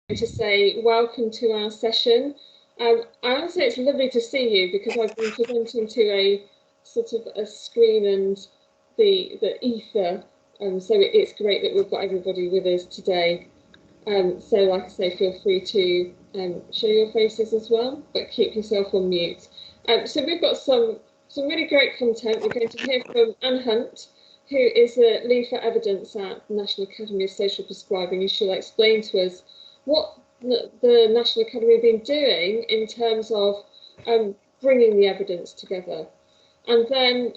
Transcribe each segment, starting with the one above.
to say welcome to our session. I want to say it's lovely to see you because I've been presenting to a sort of a screen and the ether, so it's great that we've got everybody with us today. So like I say, feel free to show your faces as well, but keep yourself on mute. So we've got some really great content. We're going to hear from Anne Hunt, who is a lead for evidence at the National Academy of Social Prescribing, and she'll explain to us what the National Academy have been doing in terms of bringing the evidence together. And then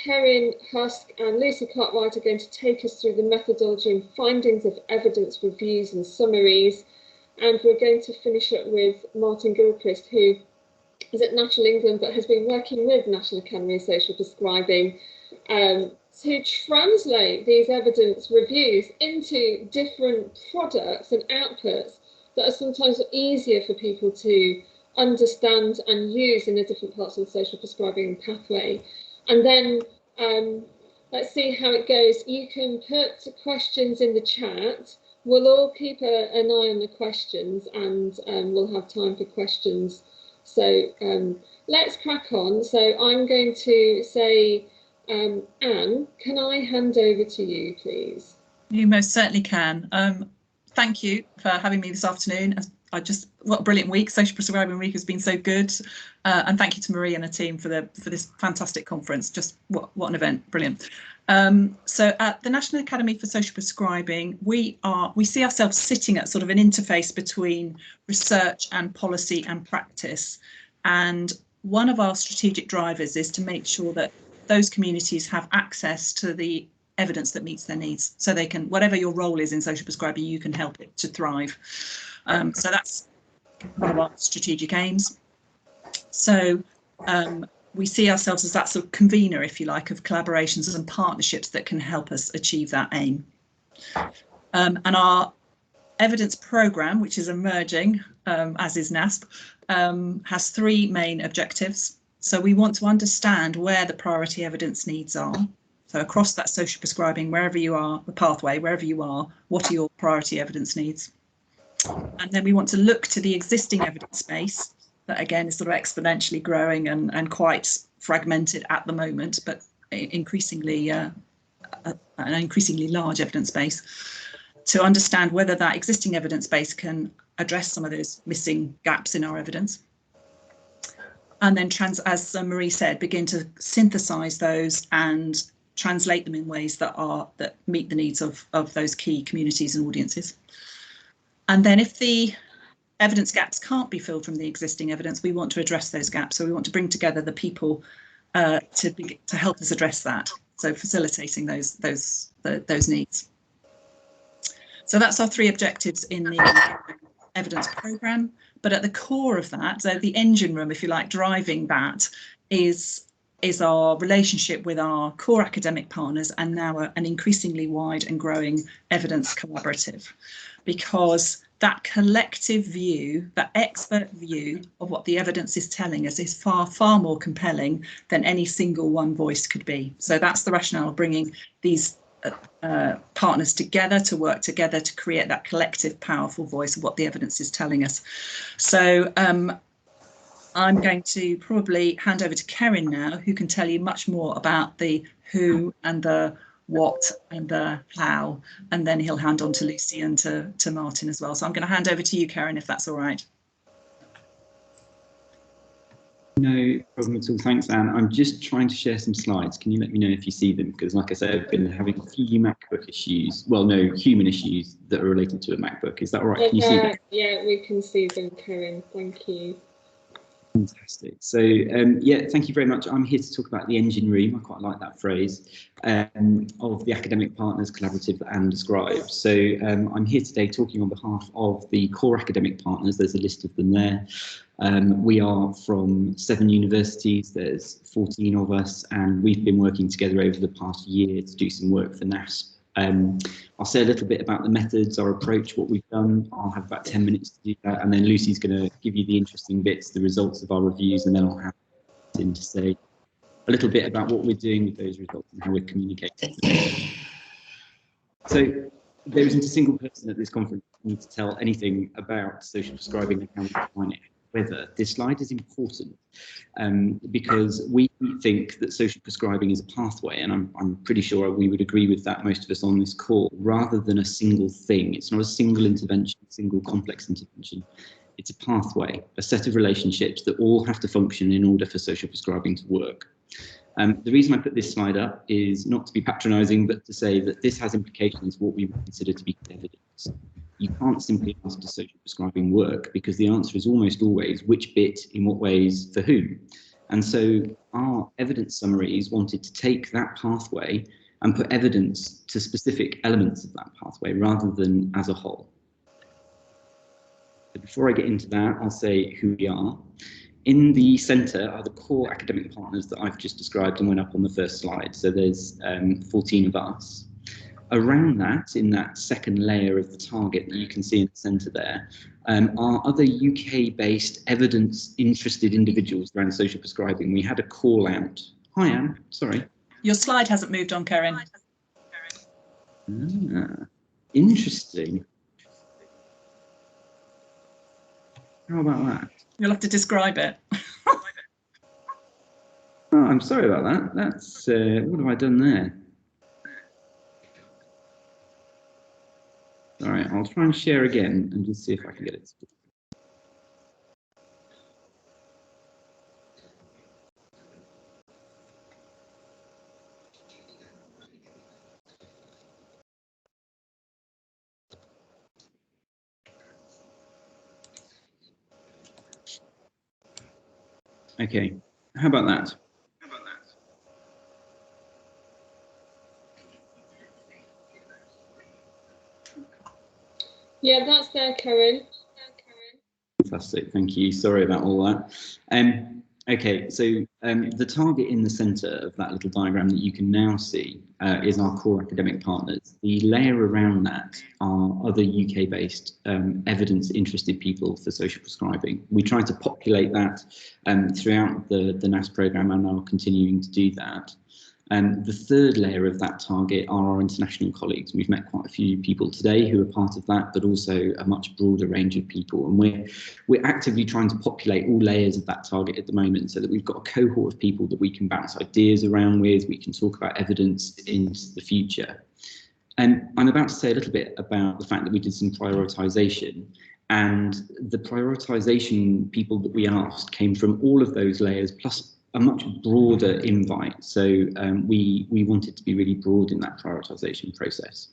Kerryn Husk and Lucy Cartwright are going to take us through the methodology and findings of evidence reviews and summaries. And we're going to finish up with Martin Gilchrist, who is at National England but has been working with National Academy of Social Prescribing to translate these evidence reviews into different products and outputs that are sometimes easier for people to understand and use in the different parts of the social prescribing pathway. And then let's see how it goes. You can put questions in the chat. We'll all keep an eye on the questions, and we'll have time for questions. So let's crack on. So I'm going to say, Anne, can I hand over to you, please? You most certainly can. Thank you for having me this afternoon. What a brilliant week. Social Prescribing Week has been so good. And thank you to Marie and her team for this fantastic conference. Just what an event. Brilliant. So at the National Academy for Social Prescribing, we see ourselves sitting at sort of an interface between research and policy and practice. And one of our strategic drivers is to make sure that those communities have access to the evidence that meets their needs, so they can, whatever your role is in social prescribing, you can help it to thrive. So that's one of our strategic aims. So we see ourselves as that sort of convener, if you like, of collaborations and partnerships that can help us achieve that aim. And our evidence programme, which is emerging, as is NASP, has three main objectives. So we want to understand where the priority evidence needs are. So across that social prescribing, wherever you are, the pathway, wherever you are, what are your priority evidence needs? And then we want to look to the existing evidence base that, again, is sort of exponentially growing and quite fragmented at the moment, but increasingly an increasingly large evidence base, to understand whether that existing evidence base can address some of those missing gaps in our evidence. And then, as Marie said, begin to synthesize those and translate them in ways that meet the needs of those key communities and audiences. And then if the evidence gaps can't be filled from the existing evidence, we want to address those gaps. So we want to bring together the people to help us address that. So facilitating those needs. So that's our three objectives in the evidence programme. But at the core of that, so the engine room, if you like, driving that is our relationship with our core academic partners, and now an increasingly wide and growing evidence collaborative, because that collective view, that expert view of what the evidence is telling us is far, far more compelling than any single one voice could be. So that's the rationale of bringing these partners together to work together to create that collective powerful voice of what the evidence is telling us. So I'm going to probably hand over to Kerryn now, who can tell you much more about the who and the what and the how, and then he'll hand on to Lucy and to Martin as well. So I'm going to hand over to you, Kerryn, if that's all right. No problem at all. Thanks, Anne. I'm just trying to share some slides. Can you let me know if you see them? Because, like I said, I've been having a few MacBook issues. Well, no, human issues that are related to a MacBook. Is that all right? Can you see them? Yeah, we can see them, Kerryn. Thank you. Fantastic. So, yeah, thank you very much. I'm here to talk about the engine room. I quite like that phrase, of the Academic Partners Collaborative that Anne described. So I'm here today talking on behalf of the core academic partners. There's a list of them there. We are from 7 universities, there's 14 of us, and we've been working together over the past year to do some work for NASP. I'll say a little bit about the methods, our approach, what we've done. I'll have about 10 minutes to do that, and then Lucy's going to give you the interesting bits, the results of our reviews, and then I'll have him to say a little bit about what we're doing with those results and how we're communicating. So there isn't a single person at this conference who needs to tell anything about social prescribing and how we define it. However, this slide is important because we think that social prescribing is a pathway, and I'm pretty sure we would agree with that, most of us on this call, rather than a single thing. It's not a single intervention, a single complex intervention. It's a pathway, a set of relationships that all have to function in order for social prescribing to work. The reason I put this slide up is not to be patronising, but to say that this has implications for what we would consider to be evidence. You can't simply ask, does social prescribing work? Because the answer is almost always which bit, in what ways, for whom. And so our evidence summaries wanted to take that pathway and put evidence to specific elements of that pathway rather than as a whole. But before I get into that, I'll say who we are. In the centre are the core academic partners that I've just described and went up on the first slide. So there's 14 of us. Around that, in that second layer of the target that you can see in the centre there, are other UK-based evidence-interested individuals around social prescribing. We had a call out. Hi, Anne. Sorry. Your slide hasn't moved on, Kerryn. Interesting. How about that? You'll have to describe it. Oh, I'm sorry about that. That's what have I done there? All right, I'll try and share again and just see if I can get it. Okay, how about that? Yeah, that's there, Kerryn. Fantastic, thank you. Sorry about all that. Okay, so the target in the centre of that little diagram that you can now see is our core academic partners. The layer around that are other UK-based evidence-interested people for social prescribing. We try to populate that throughout the NASP programme and are continuing to do that. The third layer of that target are our international colleagues. We've met quite a few people today who are part of that, but also a much broader range of people. And we're actively trying to populate all layers of that target at the moment so that we've got a cohort of people that we can bounce ideas around with, we can talk about evidence into the future. And I'm about to say a little bit about the fact that we did some prioritisation. And the prioritisation people that we asked came from all of those layers, plus a much broader invite. So we wanted to be really broad in that prioritisation process.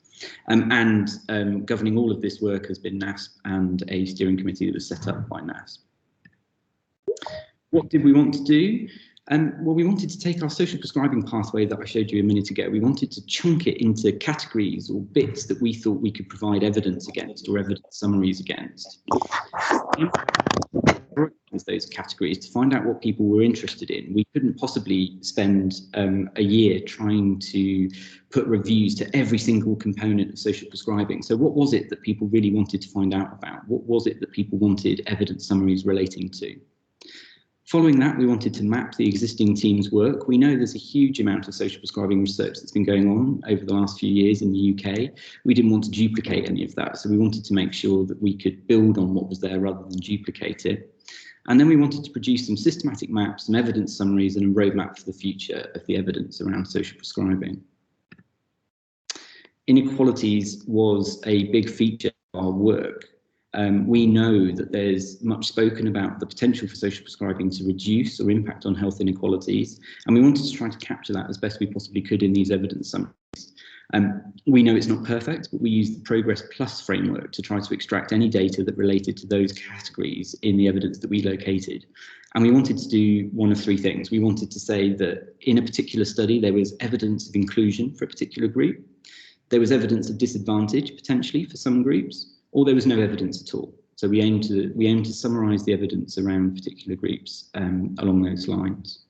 Governing all of this work has been NASP and a steering committee that was set up by NASP. What did we want to do? Well, we wanted to take our social prescribing pathway that I showed you a minute ago. We wanted to chunk it into categories or bits that we thought we could provide evidence against or evidence summaries against. Those categories to find out what people were interested in. We couldn't possibly spend a year trying to put reviews to every single component of social prescribing. So what was it that people really wanted to find out about? What was it that people wanted evidence summaries relating to? Following that, we wanted to map the existing team's work. We know there's a huge amount of social prescribing research that's been going on over the last few years in the UK. We didn't want to duplicate any of that, so we wanted to make sure that we could build on what was there rather than duplicate it. And then we wanted to produce some systematic maps, some evidence summaries, and a roadmap for the future of the evidence around social prescribing. Inequalities was a big feature of our work. We know that there's much spoken about the potential for social prescribing to reduce or impact on health inequalities, and we wanted to try to capture that as best we possibly could in these evidence summaries. We know it's not perfect, but we used the Progress Plus framework to try to extract any data that related to those categories in the evidence that we located. And we wanted to do one of three things. We wanted to say that in a particular study, there was evidence of inclusion for a particular group. There was evidence of disadvantage, potentially, for some groups, or there was no evidence at all. So we aim to summarise the evidence around particular groups along those lines.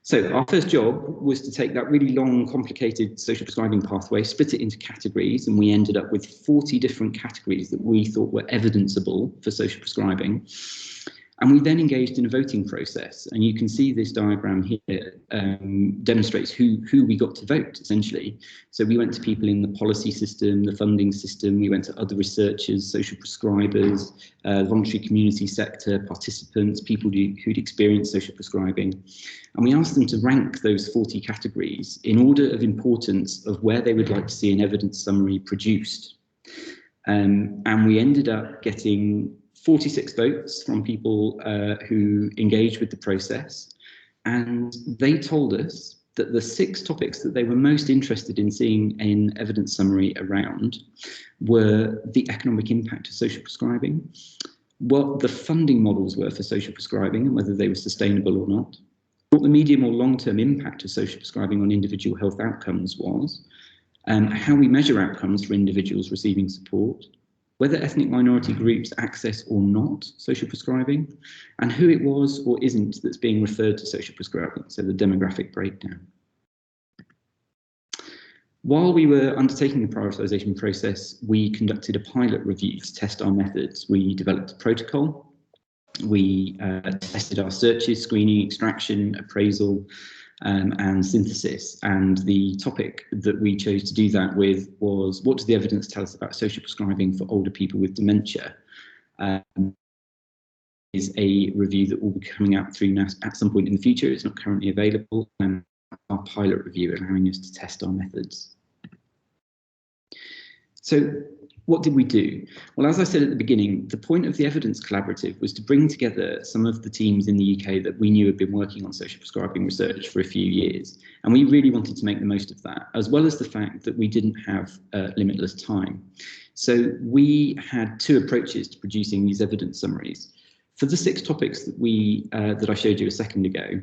So our first job was to take that really long, complicated social prescribing pathway, split it into categories, and we ended up with 40 different categories that we thought were evidenceable for social prescribing. And we then engaged in a voting process, and you can see this diagram here demonstrates who we got to vote, essentially. So we went to people in the policy system, the funding system, we went to other researchers, social prescribers, voluntary community sector participants, people who'd experienced social prescribing. And we asked them to rank those 40 categories in order of importance of where they would like to see an evidence summary produced. And we ended up getting 46 votes from people who engaged with the process, and they told us that the 6 topics that they were most interested in seeing an evidence summary around were the economic impact of social prescribing, what the funding models were for social prescribing and whether they were sustainable or not, what the medium or long-term impact of social prescribing on individual health outcomes was, how we measure outcomes for individuals receiving support, whether ethnic minority groups access or not social prescribing, and who it was or isn't that's being referred to social prescribing, so the demographic breakdown. While we were undertaking the prioritisation process, we conducted a pilot review to test our methods. We developed a protocol, we tested our searches, screening, extraction, appraisal, and synthesis. And the topic that we chose to do that with was, what does the evidence tell us about social prescribing for older people with dementia? Is a review that will be coming out through NASP at some point in the future. It's not currently available, and our pilot review allowing us to test our methods. So what did we do? Well, as I said at the beginning, the point of the Evidence Collaborative was to bring together some of the teams in the UK that we knew had been working on social prescribing research for a few years. And we really wanted to make the most of that, as well as the fact that we didn't have limitless time. So we had 2 approaches to producing these evidence summaries. For the 6 topics that that I showed you a second ago,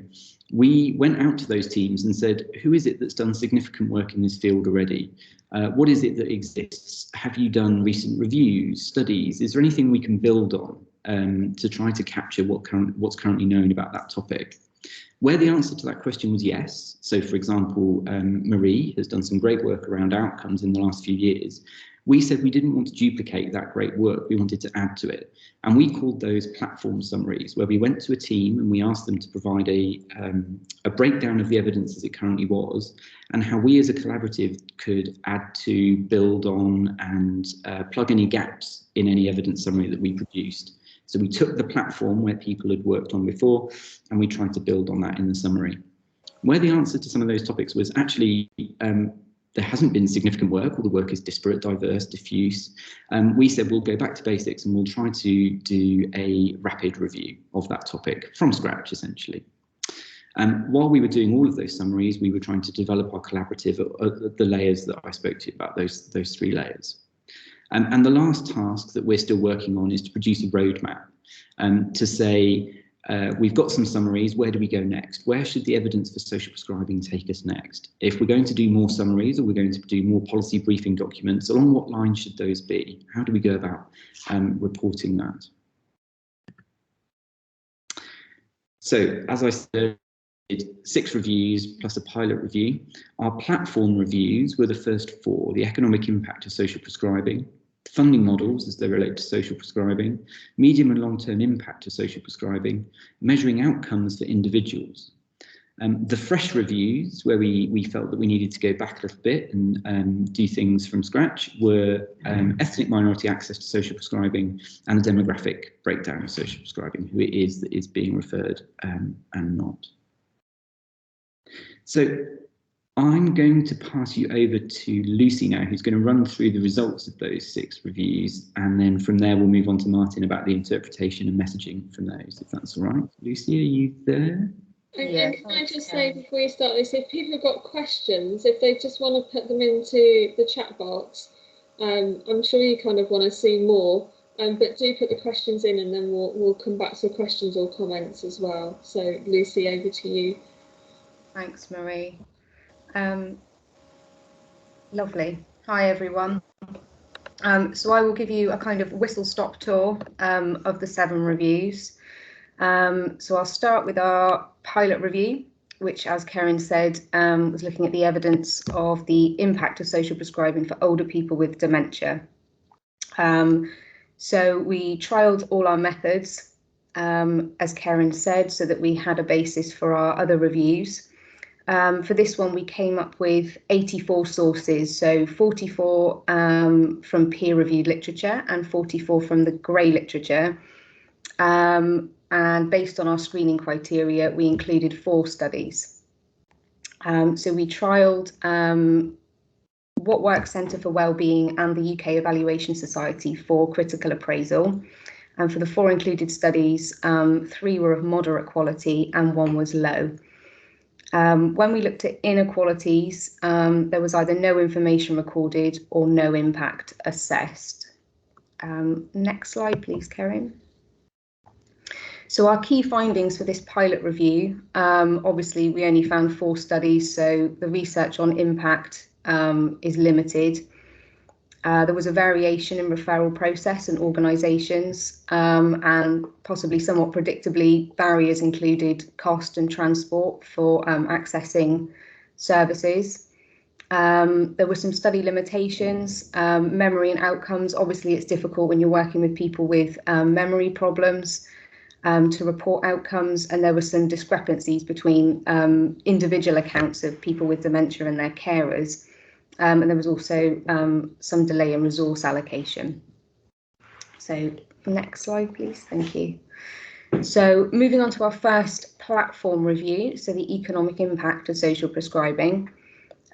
we went out to those teams and said, who is it that's done significant work in this field already? What is it that exists? Have you done recent reviews, studies? Is there anything we can build on to try to capture what's currently known about that topic? Where the answer to that question was yes, so for example, Marie has done some great work around outcomes in the last few years, we said we didn't want to duplicate that great work, we wanted to add to it. And we called those platform summaries, where we went to a team and we asked them to provide a breakdown of the evidence as it currently was, and how we as a collaborative could add to, build on, and plug any gaps in any evidence summary that we produced. So we took the platform where people had worked on before, and we tried to build on that in the summary. Where the answer to some of those topics was actually there hasn't been significant work, all the work is disparate, diverse, diffuse. We said we'll go back to basics and we'll try to do a rapid review of that topic from scratch, essentially. While we were doing all of those summaries, we were trying to develop our collaborative at the layers that I spoke to you about, those 3 layers. And the last task that we're still working on is to produce a roadmap to say, we've got some summaries, where do we go next? Where should the evidence for social prescribing take us next? If we're going to do more summaries or we're going to do more policy briefing documents, along what lines should those be? How do we go about reporting that? So, as I said, 6 reviews plus a pilot review. Our platform reviews were the first 4, the economic impact of social prescribing, funding models as they relate to social prescribing, medium and long-term impact of social prescribing, measuring outcomes for individuals. The fresh reviews, where we felt that we needed to go back a little bit and do things from scratch, were ethnic minority access to social prescribing and the demographic breakdown of social prescribing, who it is that is being referred and not. So I'm going to pass you over to Lucy now, who's going to run through the results of those 6 reviews, and then from there we'll move on to Martin about the interpretation and messaging from those, if that's all right. Lucy, are you there? And can I just say before you start this, if people have got questions, if they just want to put them into the chat box, I'm sure you kind of want to see more, but do put the questions in, and then we'll come back to questions or comments as well. So Lucy, over to you. Thanks, Marie. Lovely. Hi, everyone. So I will give you a kind of whistle-stop tour of the 7 reviews. So I'll start with our pilot review, which, as Kerryn said, was looking at the evidence of the impact of social prescribing for older people with dementia. So we trialled all our methods, as Kerryn said, so that we had a basis for our other reviews. For this one, we came up with 84 sources, so 44 from peer-reviewed literature and 44 from the grey literature. And based on our screening criteria, we included 4 studies. So we trialled What Works Centre for Wellbeing and the UK Evaluation Society for critical appraisal. And for the 4 included studies, 3 were of moderate quality and 1 was low. When we looked at inequalities, there was either no information recorded or no impact assessed. Next slide, please, Kerryn. So our key findings for this pilot review, obviously we only found 4 studies, so the research on impact is limited. There was a variation in referral process and organisations, and possibly somewhat predictably, barriers included cost and transport for accessing services. There were some study limitations, memory and outcomes. Obviously, it's difficult when you're working with people with memory problems to report outcomes, and there were some discrepancies between individual accounts of people with dementia and their carers. And there was also some delay in resource allocation. So next slide, please. Thank you. So moving on to our first platform review, so the economic impact of social prescribing.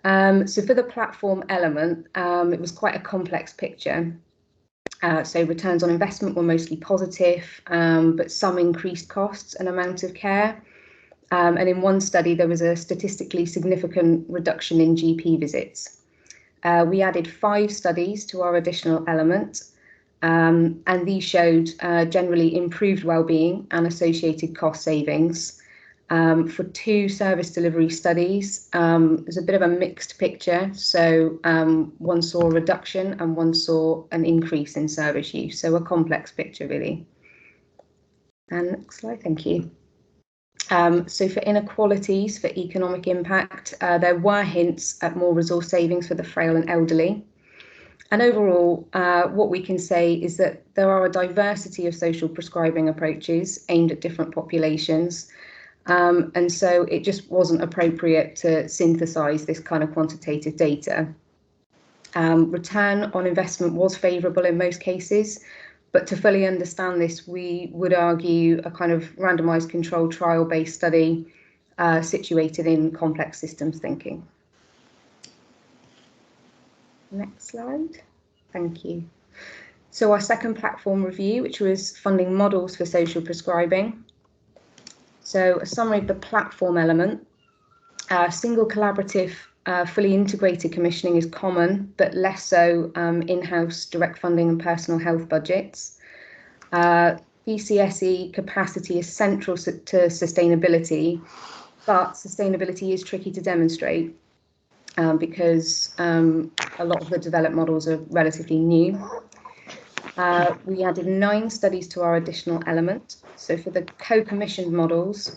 So for the platform element, it was quite a complex picture. So returns on investment were mostly positive, but some increased costs and amount of care. And in one study, there was a statistically significant reduction in GP visits. We added 5 studies to our additional element, and these showed generally improved wellbeing and associated cost savings. For 2 service delivery studies, there's a bit of a mixed picture. So one saw a reduction and one saw an increase in service use. So a complex picture, really. And next slide, thank you. So for inequalities, for economic impact, there were hints at more resource savings for the frail and elderly. And overall, what we can say is that there are a diversity of social prescribing approaches aimed at different populations. And so it just wasn't appropriate to synthesize this kind of quantitative data. Return on investment was favourable in most cases, but to fully understand this, we would argue a kind of randomised controlled trial-based study situated in complex systems thinking. Next slide. Thank you. So our second platform review, which was funding models for social prescribing. So a summary of the platform element. Single collaborative, fully integrated commissioning is common, but less so in-house direct funding and personal health budgets. BCSE capacity is central to sustainability, but sustainability is tricky to demonstrate because a lot of the developed models are relatively new. We added 9 studies to our additional element. So for the co-commissioned models,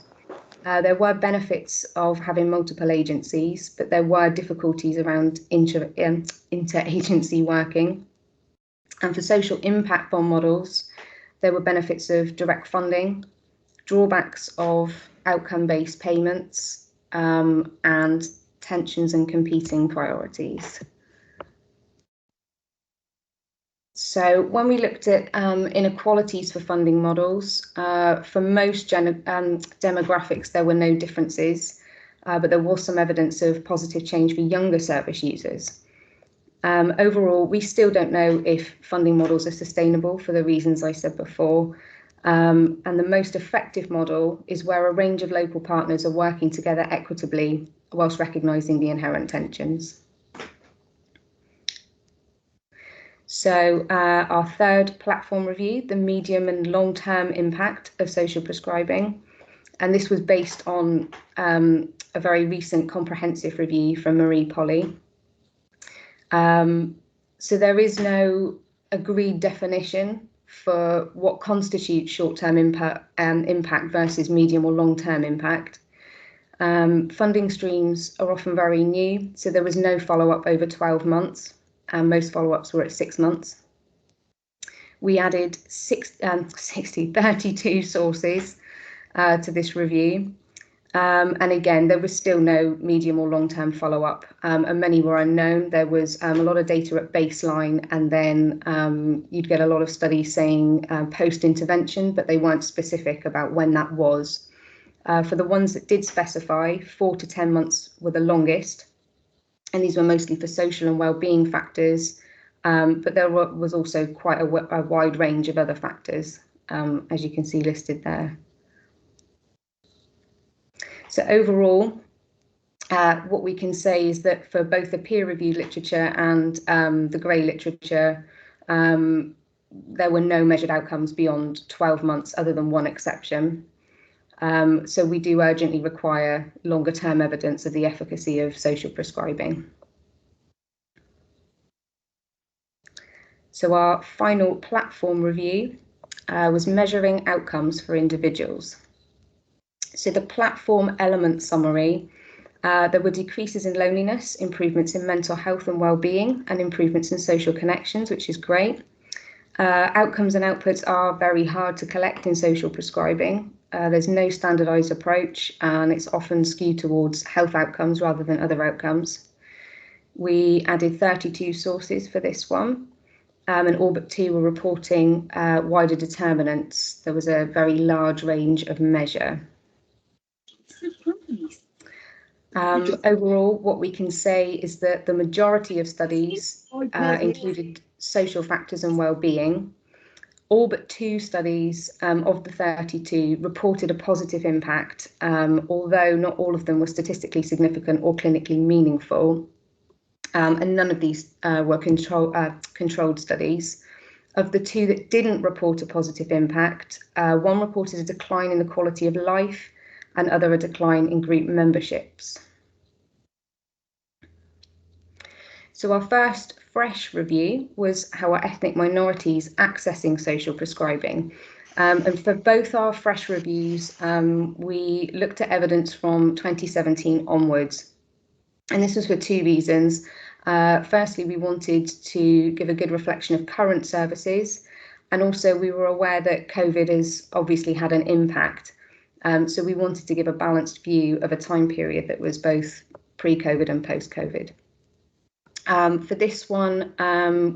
there were benefits of having multiple agencies, but there were difficulties around inter-agency working. And for social impact bond models, there were benefits of direct funding, drawbacks of outcome-based payments, and tensions and competing priorities. So when we looked at inequalities for funding models, for most demographics, there were no differences, but there was some evidence of positive change for younger service users. Overall, we still don't know if funding models are sustainable for the reasons I said before. And the most effective model is where a range of local partners are working together equitably whilst recognising the inherent tensions. So our third platform review, the medium and long-term impact of social prescribing. And this was based on a very recent comprehensive review from Marie Polley. So there is no agreed definition for what constitutes short-term impact versus medium or long-term impact. Funding streams are often very new, so there was no follow-up over 12 months. And most follow-ups were at 6 months. We added 32 sources to this review. And again, there was still no medium or long-term follow-up, and many were unknown. There was a lot of data at baseline, and then you'd get a lot of studies saying post-intervention, but they weren't specific about when that was. For the ones that did specify, 4 to 10 months were the longest, and these were mostly for social and well-being factors, but there was also quite a wide range of other factors, as you can see listed there. So overall, what we can say is that for both the peer-reviewed literature and the grey literature, there were no measured outcomes beyond 12 months, other than one exception. So we do urgently require longer-term evidence of the efficacy of social prescribing. So our final platform review was measuring outcomes for individuals. So the platform element summary, there were decreases in loneliness, improvements in mental health and well-being, and improvements in social connections, which is great. Outcomes and outputs are very hard to collect in social prescribing. There's no standardised approach, and it's often skewed towards health outcomes rather than other outcomes. We added 32 sources for this one, and all but 2 were reporting wider determinants. There was a very large range of measure. Overall, what we can say is that the majority of studies included social factors and well-being. All but 2 studies of the 32 reported a positive impact, although not all of them were statistically significant or clinically meaningful. And none of these were controlled studies. Of the 2 that didn't report a positive impact, 1 reported a decline in the quality of life, and other a decline in group memberships. So our first fresh review was how are ethnic minorities accessing social prescribing. And for both our fresh reviews, we looked at evidence from 2017 onwards. And this was for 2 reasons. Firstly, we wanted to give a good reflection of current services. And also we were aware that COVID has obviously had an impact. So we wanted to give a balanced view of a time period that was both pre-COVID and post-COVID. For this one,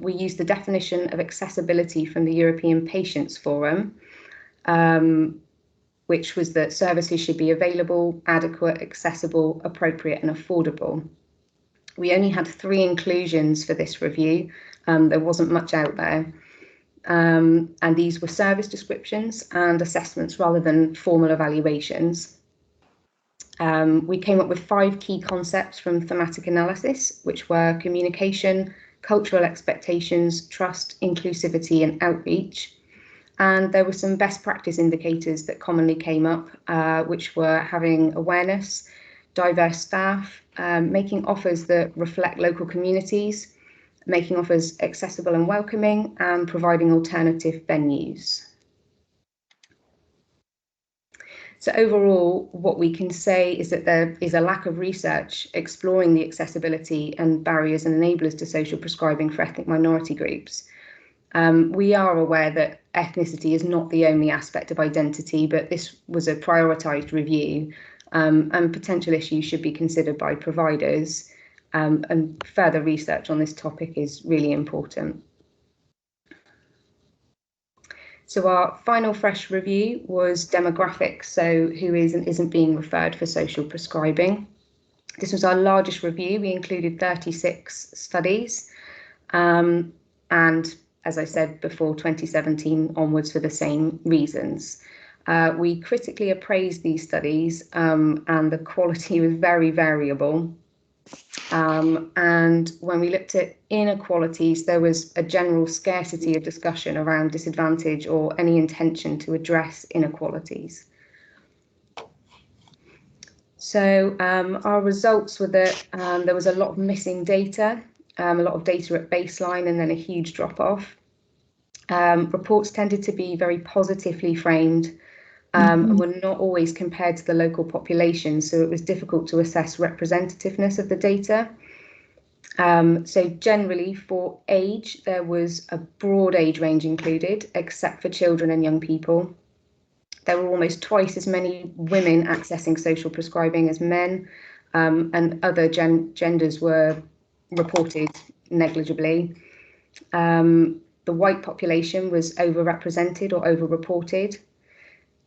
we used the definition of accessibility from the European Patients Forum, which was that services should be available, adequate, accessible, appropriate and affordable. We only had 3 inclusions for this review. There wasn't much out there. And these were service descriptions and assessments rather than formal evaluations. We came up with 5 key concepts from thematic analysis, which were communication, cultural expectations, trust, inclusivity and outreach. And there were some best practice indicators that commonly came up, which were having awareness, diverse staff, making offers that reflect local communities, making offers accessible and welcoming, and providing alternative venues. So overall, what we can say is that there is a lack of research exploring the accessibility and barriers and enablers to social prescribing for ethnic minority groups. We are aware that ethnicity is not the only aspect of identity, but this was a prioritised review, and potential issues should be considered by providers. And further research on this topic is really important. So our final fresh review was demographics, so who is and isn't being referred for social prescribing. This was our largest review. We included 36 studies, and as I said before, 2017 onwards for the same reasons. We critically appraised these studies, and the quality was very variable. And when we looked at inequalities, there was a general scarcity of discussion around disadvantage or any intention to address inequalities. So our results were that there was a lot of missing data, a lot of data at baseline and then a huge drop off. Reports tended to be very positively framed, and were not always compared to the local population, so it was difficult to assess representativeness of the data. So generally for age, there was a broad age range included, except for children and young people. There were almost twice as many women accessing social prescribing as men, and other genders were reported negligibly. The white population was overrepresented or overreported.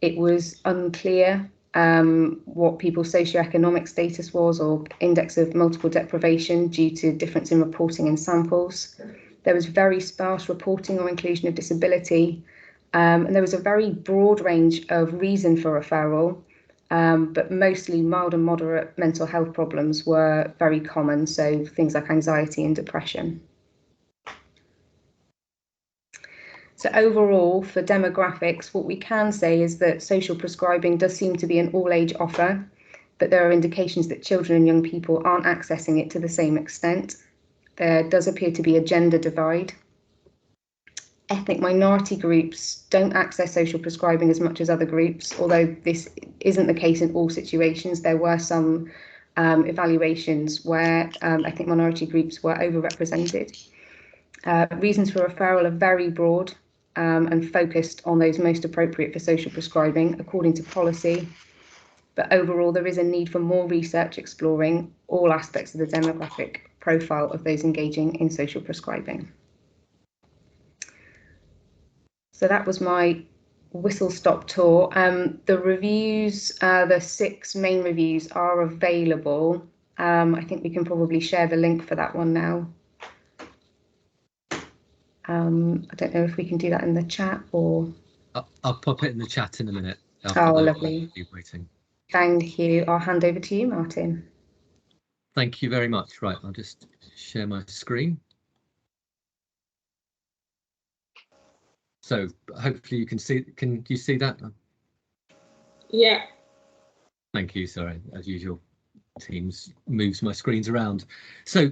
It was unclear what people's socioeconomic status was or index of multiple deprivation due to difference in reporting in samples. There was very sparse reporting or inclusion of disability, and there was a very broad range of reason for referral, but mostly mild and moderate mental health problems were very common, so things like anxiety and depression. So overall, for demographics, what we can say is that social prescribing does seem to be an all-age offer, but there are indications that children and young people aren't accessing it to the same extent. There does appear to be a gender divide. Ethnic minority groups don't access social prescribing as much as other groups, although this isn't the case in all situations. There were some evaluations where ethnic minority groups were overrepresented. Reasons for referral are very broad and focused on those most appropriate for social prescribing according to policy. But overall, there is a need for more research exploring all aspects of the demographic profile of those engaging in social prescribing. So that was my whistle-stop tour. The reviews, the 6 main reviews are available. I think we can probably share the link for that one now. I don't know if we can do that in the chat or... I'll pop it in the chat in a minute. Oh, lovely. Waiting. Thank you. I'll hand over to you, Martin. Thank you very much. Right, I'll just share my screen. So hopefully you can see. Can you see that? Yeah. Thank you. Sorry, as usual, Teams moves my screens around. So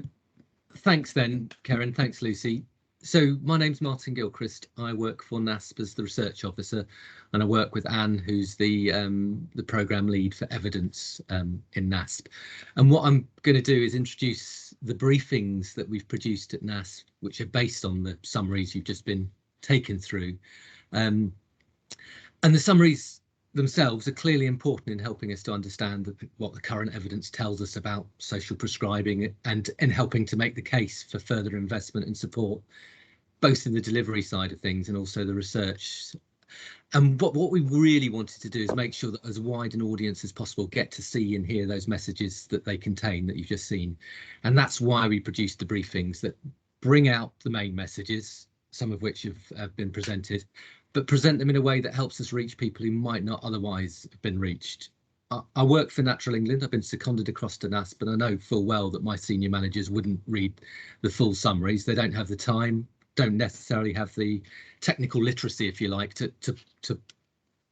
thanks then, Kerryn. Thanks, Lucy. So my name's Martin Gilchrist. I work for NASP as the research officer, and I work with Anne, who's the programme lead for evidence in NASP. And what I'm going to do is introduce the briefings that we've produced at NASP, which are based on the summaries you've just been taken through. And the summaries themselves are clearly important in helping us to understand what the current evidence tells us about social prescribing and in helping to make the case for further investment and support, both in the delivery side of things and also the research. And what we really wanted to do is make sure that as wide an audience as possible get to see and hear those messages that they contain that you've just seen. And that's why we produced the briefings that bring out the main messages, some of which have been presented, but present them in a way that helps us reach people who might not otherwise have been reached. I work for Natural England. I've been seconded across to NASP, but I know full well that my senior managers wouldn't read the full summaries. They don't have the time, don't necessarily have the technical literacy, if you like, to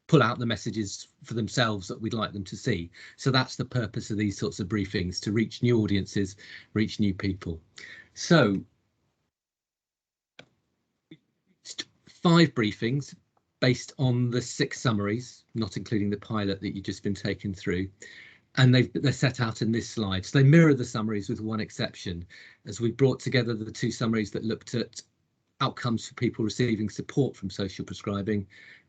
pull out the messages for themselves that we'd like them to see. So that's the purpose of these sorts of briefings, to reach new audiences, reach new people. So 5 briefings based on the 6 summaries, not including the pilot that you've just been taken through. And they're set out in this slide. So they mirror the summaries with one exception, as we brought together the 2 summaries that looked at outcomes for people receiving support from social prescribing,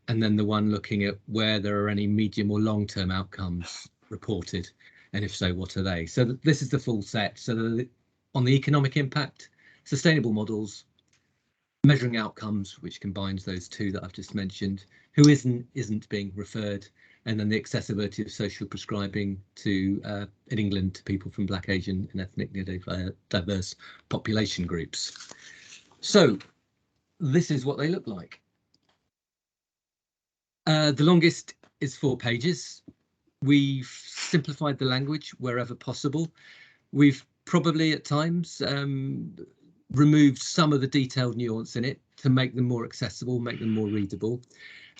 and then the one looking at where there are any medium or long-term outcomes reported, and if so, what are they? So this is the full set. So on the economic impact, sustainable models, measuring outcomes, which combines those 2 that I've just mentioned, who isn't being referred, and then the accessibility of social prescribing to in England to people from Black, Asian and ethnically diverse population groups. So this is what they look like. The longest is 4 pages. We've simplified the language wherever possible. We've probably at times removed some of the detailed nuance in it to make them more accessible, make them more readable.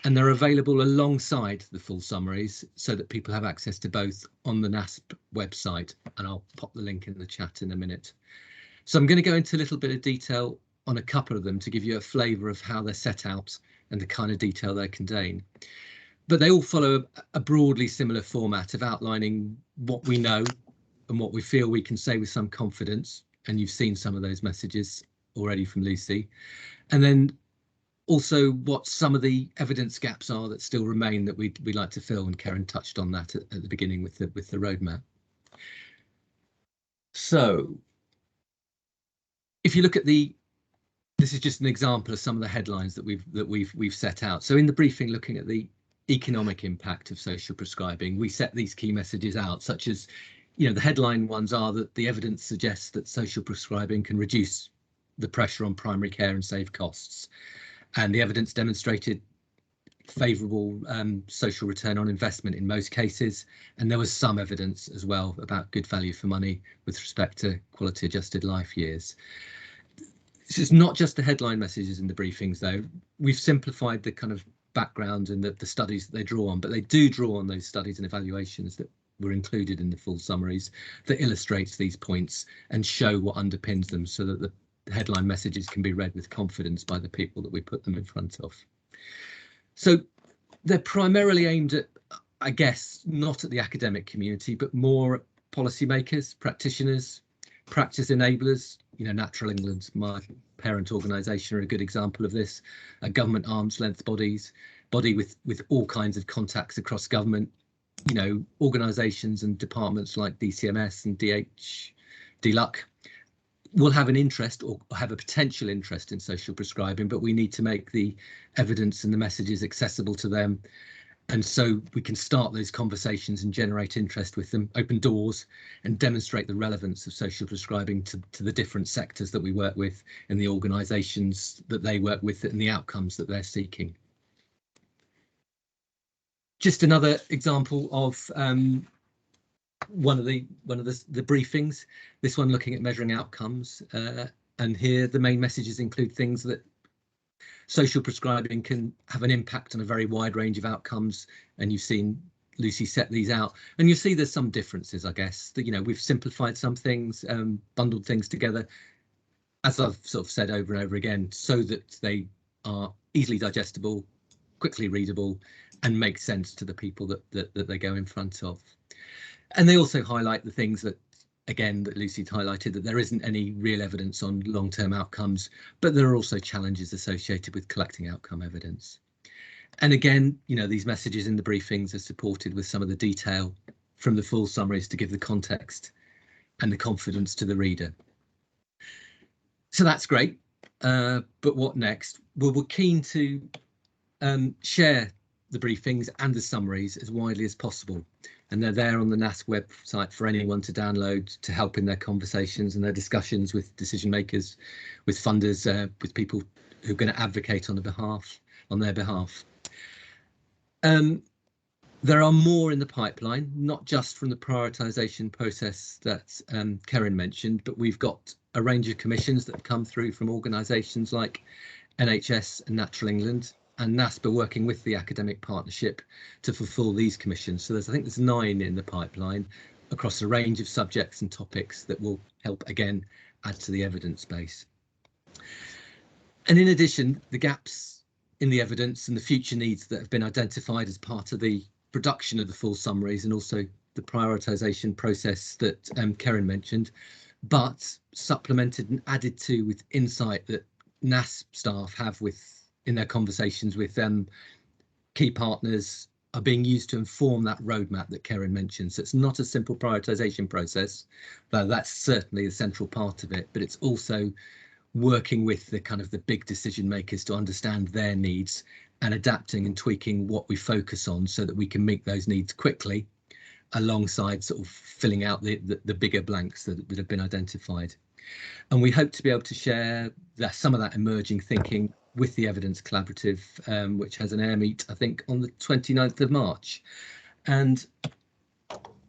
And they're available alongside the full summaries so that people have access to both on the NASP website. And I'll pop the link in the chat in a minute. So I'm going to go into a little bit of detail on a couple of them to give you a flavour of how they're set out and the kind of detail they contain. But they all follow a broadly similar format of outlining what we know and what we feel we can say with some confidence, and you've seen some of those messages already from Lucy. And then also what some of the evidence gaps are that still remain that we'd like to fill, and Kerryn touched on that at the beginning with the roadmap. So if you look at this is just an example of some of the headlines that we've set out. So in the briefing, looking at the economic impact of social prescribing, we set these key messages out, such as, you know, the headline ones are that the evidence suggests that social prescribing can reduce the pressure on primary care and save costs, and the evidence demonstrated favourable social return on investment in most cases, and there was some evidence as well about good value for money with respect to quality adjusted life years. This is not just the headline messages in the briefings, though. We've simplified the kind of background and the studies that they draw on, but they do draw on those studies and evaluations that were included in the full summaries that illustrates these points and show what underpins them, so that the headline messages can be read with confidence by the people that we put them in front of. So they're primarily aimed at, I guess, not at the academic community, but more at policymakers, practitioners, practice enablers. You know, Natural England, my parent organisation, are a good example of this. Government arm's length body with all kinds of contacts across government. You know, organisations and departments like DCMS and DLUC will have an interest or have a potential interest in social prescribing, but we need to make the evidence and the messages accessible to them. And so we can start those conversations and generate interest with them, open doors, and demonstrate the relevance of social prescribing to the different sectors that we work with and the organisations that they work with and the outcomes that they're seeking. Just another example of one of the briefings, this one looking at measuring outcomes, and here the main messages include things that social prescribing can have an impact on a very wide range of outcomes, and you've seen Lucy set these out, and you see there's some differences, I guess, that, you know, we've simplified some things, bundled things together, as I've sort of said over and over again, so that they are easily digestible, quickly readable, and make sense to the people that they go in front of. And they also highlight the things that, again, that Lucy highlighted, that there isn't any real evidence on long-term outcomes, but there are also challenges associated with collecting outcome evidence. And again, you know, these messages in the briefings are supported with some of the detail from the full summaries to give the context and the confidence to the reader. So that's great. But what next? Well, we're keen to share the briefings and the summaries as widely as possible. And they're there on the NASP website for anyone to download to help in their conversations and their discussions with decision makers, with funders, with people who are going to advocate on their behalf. There are more in the pipeline, not just from the prioritisation process that Kerryn mentioned, but we've got a range of commissions that have come through from organisations like NHS and Natural England, and NASP are working with the academic partnership to fulfil these commissions. So I think there's 9 in the pipeline across a range of subjects and topics that will help, again, add to the evidence base. And in addition, the gaps in the evidence and the future needs that have been identified as part of the production of the full summaries, and also the prioritisation process that Kerryn mentioned, but supplemented and added to with insight that NASP staff have in their conversations with key partners, are being used to inform that roadmap that Kerryn mentioned. So it's not a simple prioritisation process, though that's certainly a central part of it, but it's also working with the kind of the big decision makers to understand their needs and adapting and tweaking what we focus on so that we can meet those needs quickly, alongside sort of filling out the bigger blanks that have been identified. And we hope to be able to share some of that emerging thinking with the Evidence Collaborative, which has an air meet, I think, on the 29th of March. And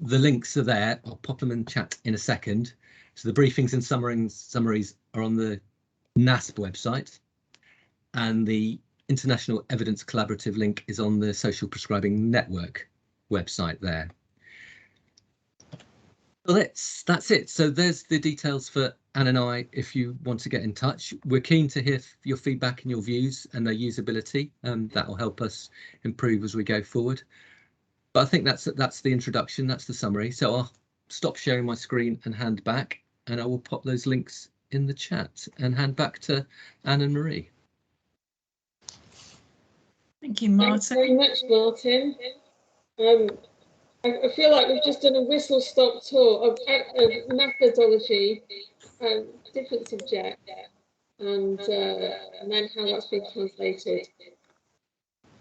the links are there. I'll pop them in chat in a second. So the briefings and summaries are on the NASP website, and the International Evidence Collaborative link is on the Social Prescribing Network website there. Well, that's it. So there's the details for Anne and I. If you want to get in touch, we're keen to hear your feedback and your views and their usability. That will help us improve as we go forward. But I think that's the introduction. That's the summary. So I'll stop sharing my screen and hand back. and I will pop those links in the chat and hand back to Anne and Marie. Thank you, Martin. Thanks very much, Martin. I feel like we've just done a whistle-stop tour of methodology, different subject, and then how that's been translated.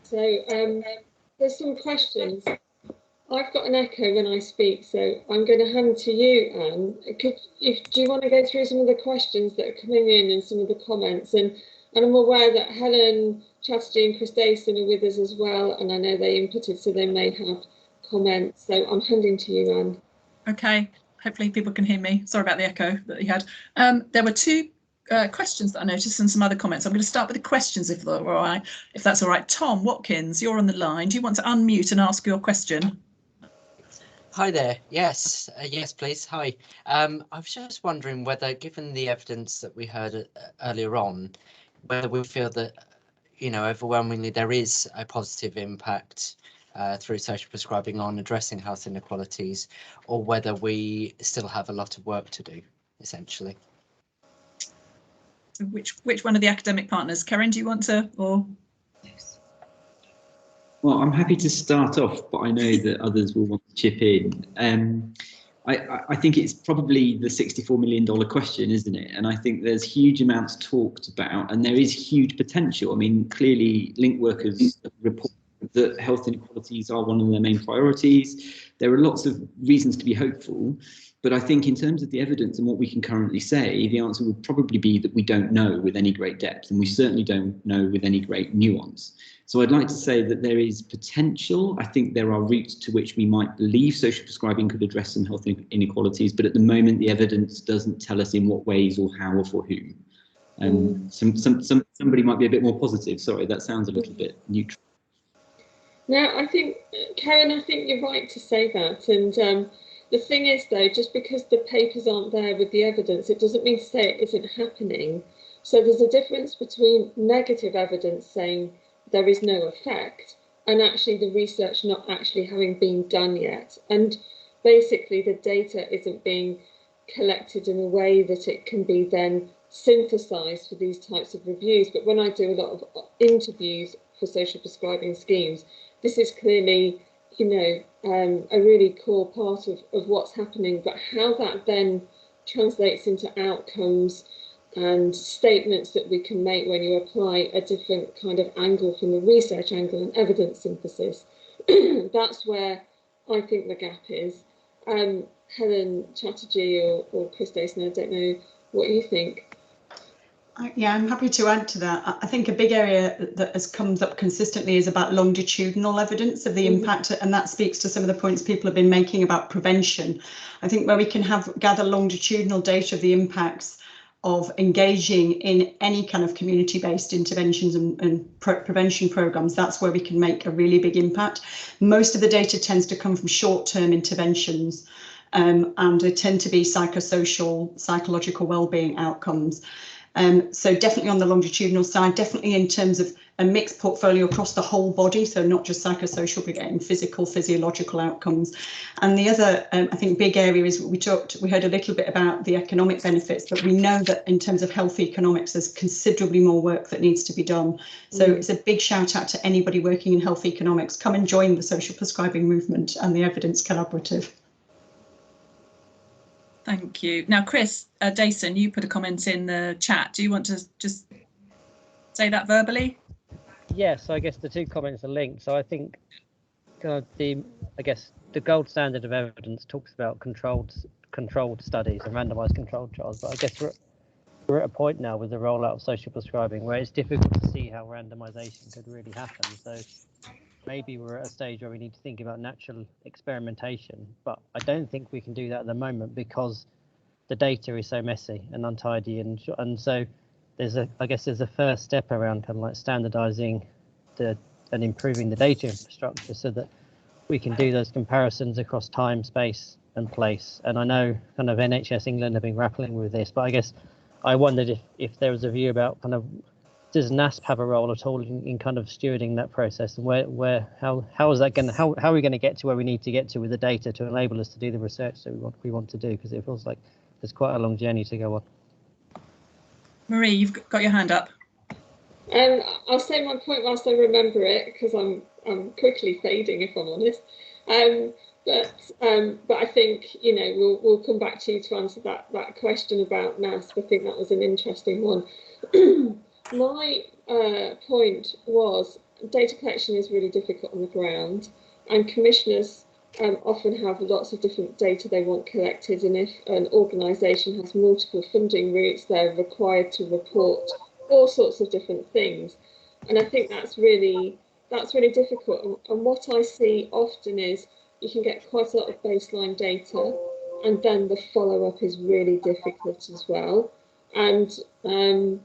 So there's some questions. I've got an echo when I speak, so I'm going to hand to you, Anne. Do you want to go through some of the questions that are coming in and some of the comments? And I'm aware that Helen Chatterjee and Chris Dayson are with us as well, and I know they inputted, so they may have comments. So I'm handing to you, Anne. Okay, hopefully people can hear me. Sorry about the echo that you had. There were two questions that I noticed and some other comments. I'm going to start with the questions if that's all right. Tom Watkins, you're on the line. Do you want to unmute and ask your question? Hi there. Yes, yes, please. Hi. I was just wondering whether, given the evidence that we heard earlier on, whether we feel that, you know, overwhelmingly there is a positive impact through social prescribing on addressing health inequalities, or whether we still have a lot of work to do, essentially. So which one of the academic partners? Kerryn, do you want to, or? Well, I'm happy to start off, but I know that others will want to chip in. I think it's probably the $64 million question, isn't it? And I think there's huge amounts talked about, and there is huge potential. I mean, clearly, link workers report that health inequalities are one of their main priorities. There are lots of reasons to be hopeful, but I think in terms of the evidence and what we can currently say, the answer would probably be that we don't know with any great depth, and we certainly don't know with any great nuance. So I'd like to say that there is potential. I think there are routes to which we might believe social prescribing could address some health inequalities, but at the moment the evidence doesn't tell us in what ways or how or for whom. Somebody might be a bit more positive. Sorry, that sounds a little bit neutral. No, I think, Kerryn, I think you're right to say that. And the thing is, though, just because the papers aren't there with the evidence, it doesn't mean to say it isn't happening. So there's a difference between negative evidence saying there is no effect and actually the research not actually having been done yet. And basically the data isn't being collected in a way that it can be then synthesized for these types of reviews. But when I do a lot of interviews for social prescribing schemes, this is clearly, you know, a really core part of what's happening. But how that then translates into outcomes and statements that we can make when you apply a different kind of angle from the research angle and evidence synthesis, that's where I think the gap is. Helen Chatterjee or Chris Dayson, I don't know what you think. Yeah, I'm happy to add to that. I think a big area that has come up consistently is about longitudinal evidence of the impact, and that speaks to some of the points people have been making about prevention. I think where we can gather longitudinal data of the impacts of engaging in any kind of community-based interventions and prevention programs, that's where we can make a really big impact. Most of the data tends to come from short-term interventions, and they tend to be psychosocial, psychological well-being outcomes. So definitely on the longitudinal side, definitely in terms of a mixed portfolio across the whole body, so not just psychosocial, but getting physical, physiological outcomes. And the other, I think, big area is we heard a little bit about the economic benefits, but we know that in terms of health economics, there's considerably more work that needs to be done. So it's a big shout out to anybody working in health economics. Come and join the social prescribing movement and the evidence collaborative. Thank you. Now, Chris Dayson, you put a comment in the chat. Do you want to just say that verbally? Yes, I guess the two comments are linked. So I think the gold standard of evidence talks about controlled studies and randomized controlled trials. But I guess we're at a point now with the rollout of social prescribing where it's difficult to see how randomization could really happen. So maybe we're at a stage where we need to think about natural experimentation, but I don't think we can do that at the moment because the data is so messy and untidy, and so there's a first step around kind of like standardizing and improving the data infrastructure so that we can do those comparisons across time, space and place. And I know kind of NHS England have been grappling with this, but I guess I wondered if there was a view about kind of, does NASP have a role at all in kind of stewarding that process, and how is that going to, how are we going to get to where we need to get to with the data to enable us to do the research that we want to do? Because it feels like there's quite a long journey to go on. Marie, you've got your hand up. I'll say my point whilst I remember it, because I'm quickly fading, if I'm honest. But I think, you know, we'll come back to you to answer that question about NASP. I think that was an interesting one. My point was data collection is really difficult on the ground, and commissioners often have lots of different data they want collected, and if an organisation has multiple funding routes, they're required to report all sorts of different things, and I think that's really difficult. And what I see often is you can get quite a lot of baseline data, and then the follow-up is really difficult as well, and then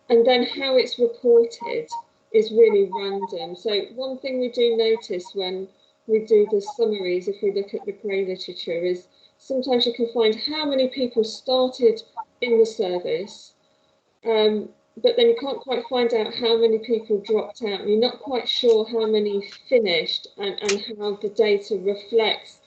how it's reported is really random. So one thing we do notice when we do the summaries, if we look at the grey literature, is sometimes you can find how many people started in the service, but then you can't quite find out how many people dropped out, and you're not quite sure how many finished, and how the data reflects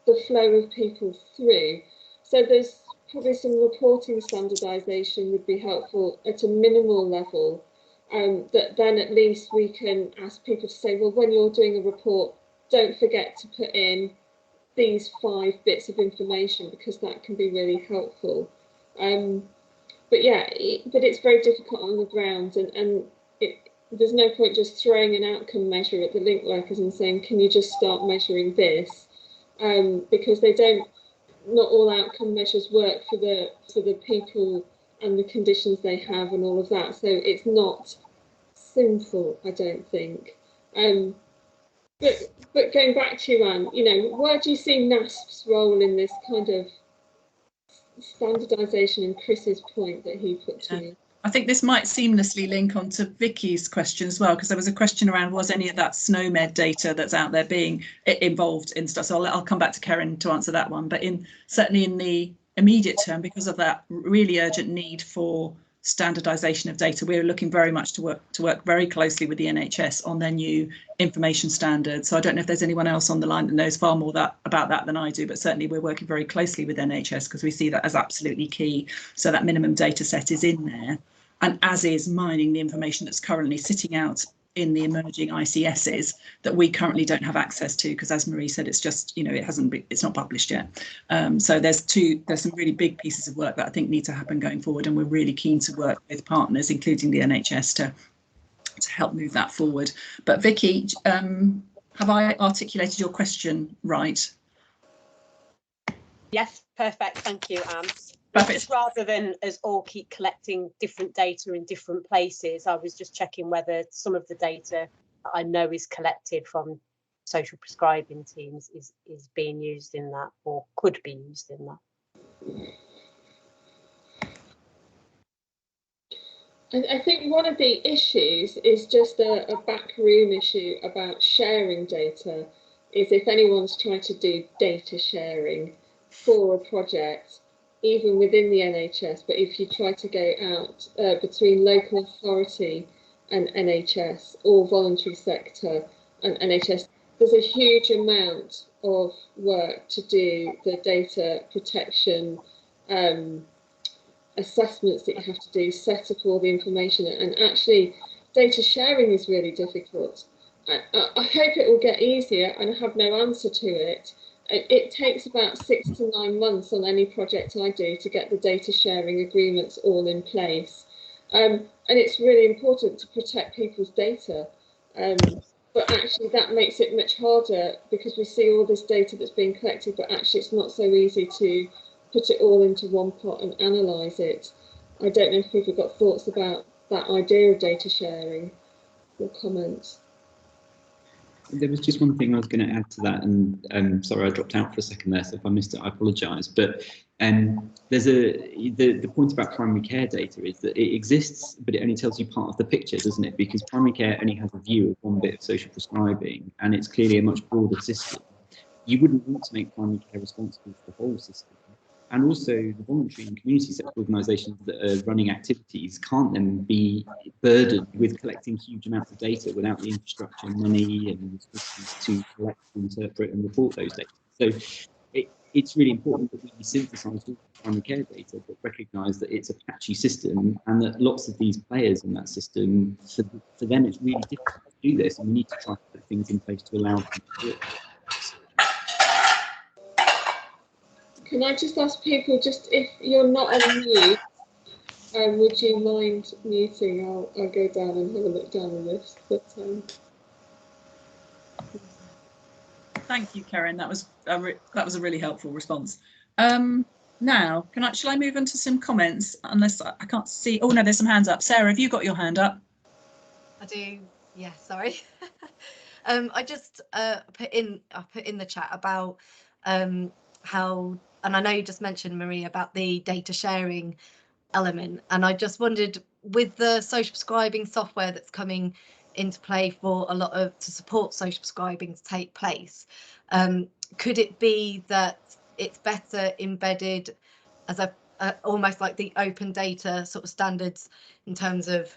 the flow of people through. So there's probably some reporting standardisation would be helpful at a minimal level, that then at least we can ask people to say, well, when you're doing a report, don't forget to put in these 5 bits of information, because that can be really helpful. But yeah, but it's very difficult on the ground, and there's no point just throwing an outcome measure at the link workers and saying, can you just start measuring this? Because not all outcome measures work for the people and the conditions they have and all of that. So it's not simple, I don't think. But going back to you, Anne, you know, where do you see NASP's role in this kind of standardisation, and Chris's point that he put to me? I think this might seamlessly link on to Vicky's question as well, because there was a question around, was any of that SNOMED data that's out there being involved in stuff? So I'll come back to Kerryn to answer that one. But certainly in the immediate term, because of that really urgent need for standardisation of data, we're looking very much to work very closely with the NHS on their new information standards. So I don't know if there's anyone else on the line that knows far more about that than I do, but certainly we're working very closely with NHS because we see that as absolutely key. So that minimum data set is in there, and as is mining the information that's currently sitting out in the emerging ICSs that we currently don't have access to, because as Marie said, it's just, you know, it's not published yet. So there's some really big pieces of work that I think need to happen going forward, and we're really keen to work with partners, including the NHS, to help move that forward. But Vicky, have I articulated your question right? Yes, perfect. Thank you, Anne. Perfect. Just rather than us all keep collecting different data in different places, I was just checking whether some of the data that I know is collected from social prescribing teams is being used in that, or could be used in that. I think one of the issues is just a backroom issue about sharing data, is if anyone's trying to do data sharing for a project, even within the NHS, but if you try to go out between local authority and NHS, or voluntary sector and NHS, there's a huge amount of work to do, the data protection assessments that you have to do, set up all the information, and actually data sharing is really difficult. I hope it will get easier, and I have no answer to it. It takes about 6 to 9 months on any project I do to get the data sharing agreements all in place. And it's really important to protect people's data. But actually that makes it much harder, because we see all this data that's being collected, but actually it's not so easy to put it all into one pot and analyse it. I don't know if people have got thoughts about that idea of data sharing or comments. There was just one thing I was going to add to that, and sorry I dropped out for a second there, so if I missed it I apologise, but there's the point about primary care data is that it exists, but it only tells you part of the picture, doesn't it? Because primary care only has a view of one bit of social prescribing, and it's clearly a much broader system. You wouldn't want to make primary care responsible for the whole system. And also the voluntary and community sector organisations that are running activities can't then be burdened with collecting huge amounts of data without the infrastructure, money and resources to collect, interpret and report those data. So it's really important that we synthesise all the primary care data, but recognise that it's a patchy system and that lots of these players in that system, for them, it's really difficult to do this, and we need to try to put things in place to allow them to do it. Can I just ask people, just if you're not on mute, would you mind muting? I'll go down and have a look down on this. But thank you, Kerryn. That was a really helpful response. Now, shall I move on to some comments? Unless I can't see. Oh no, there's some hands up. Sarah, have you got your hand up? I do. Yeah, sorry. I just put in the chat about how, and I know you just mentioned, Marie, about the data sharing element, and I just wondered, with the social prescribing software that's coming into play for a lot of, to support social prescribing to take place, could it be that it's better embedded as a almost like the open data sort of standards, in terms of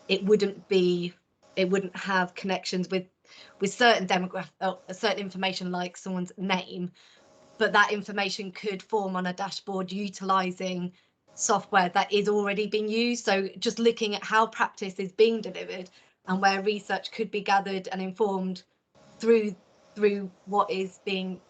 it wouldn't have connections with certain demographic, certain information like someone's name, but that information could form on a dashboard utilizing software that is already being used. So just looking at how practice is being delivered and where research could be gathered and informed through what is being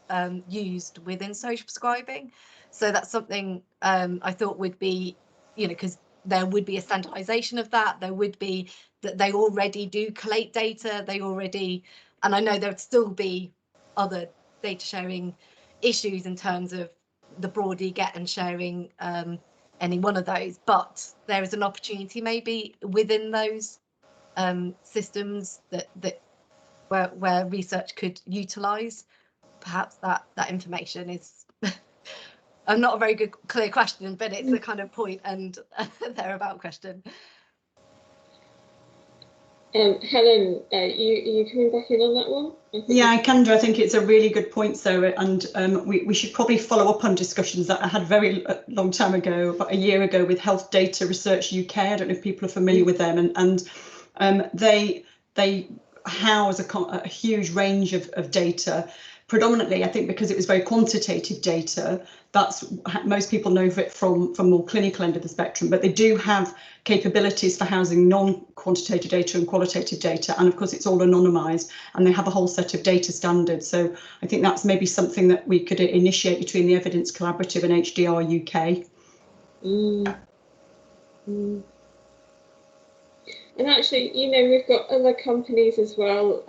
used within social prescribing. So that's something I thought would be, because there would be a standardization of that. There would be that they already do collate data. And I know there would still be other data sharing issues in terms of the broad EGET and sharing any one of those, but there is an opportunity maybe within those systems that where research could utilize perhaps that information. Is not a very good clear question, but it's a kind of point and thereabout question. Helen, you coming back in on that one? Yeah, I can do. I think it's a really good point, Sarah, and we should probably follow up on discussions that I had very long time ago, about a year ago, with Health Data Research UK. I don't know if people are familiar with them, and they house a huge range of data. Predominantly, I think, because it was very quantitative data. That's most people know of it from more clinical end of the spectrum, but they do have capabilities for housing non-quantitative data and qualitative data, and of course it's all anonymised, and they have a whole set of data standards. So I think that's maybe something that we could initiate between the Evidence Collaborative and HDR UK. And actually, we've got other companies as well,